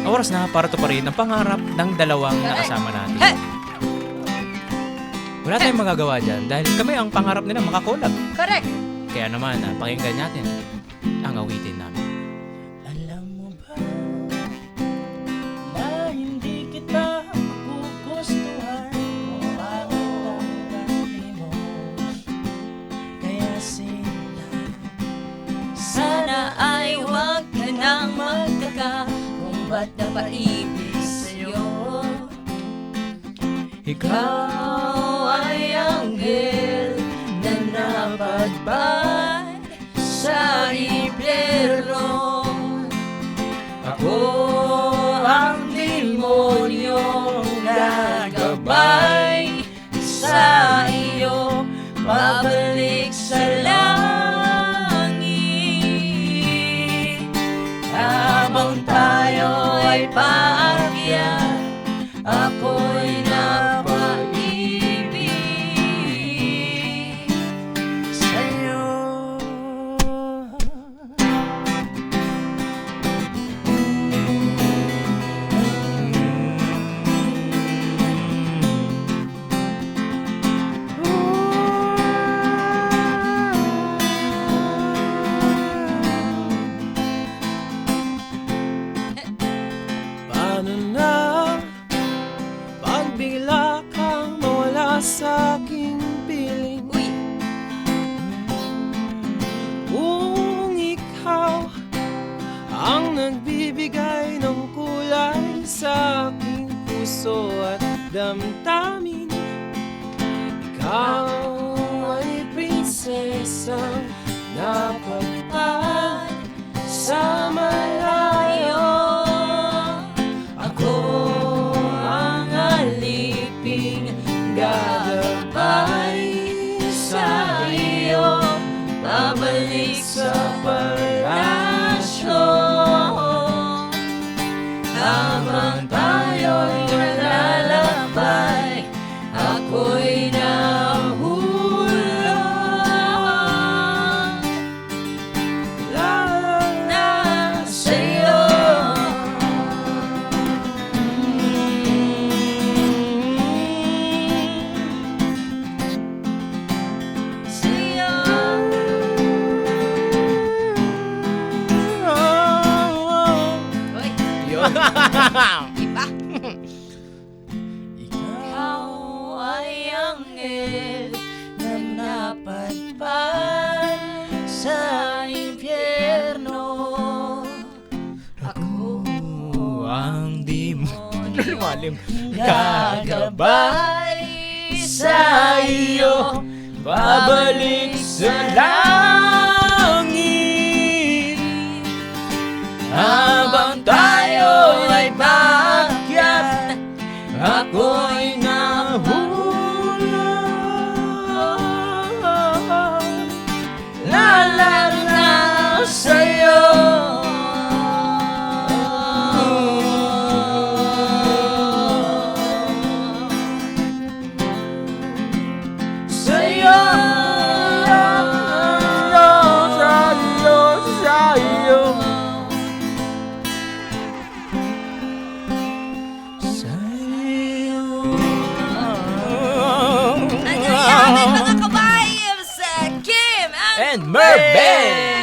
Oras na para tuparin ang pangarap ng dalawang nakasama natin. Wala tayong magagawa dyan dahil kami ang pangarap nila makakolab. Correct. Kaya naman, pakinggan natin ang awitin namin. Alam mo ba na hindi kita magugustuhan kung bakit ang dami mo? Kaya sila Sana ay huwag ka nang magtaka kung ba't napaibig sa'yo. Ikaw ay anghel na napadpad sa impyerno. Ako ang demonyong gagabay sa iyo, pabalik sa langit. Habang tayo ay paakyat, ako'y napaibig sa'yo. paano na pag bigla kang mawala sa aking piling? Uy, Kung ikaw ang nagbibigay ng kulay sa aking puso at damdamin, ikaw ay prinsesang napagpad sa malayo. ako ang aliping gagabay sa iyo, pabalik sa palasyo. Habang tayo'y nalalakbay, ako'y nahulog na sa'yo. Sa'yo. Uy, iba. Ikaw ay anghel na napadpad sa impyerno. Ako Ang demonyo gagabay gagabay sa iyo, Babalik sa langit habang tayo ay paakyat, ako'y nahulog lalaro na sa'yo. Sa'yo, sa'yo, sa'yo. Nandiyan ang mga kabayan sa Kim And Merben!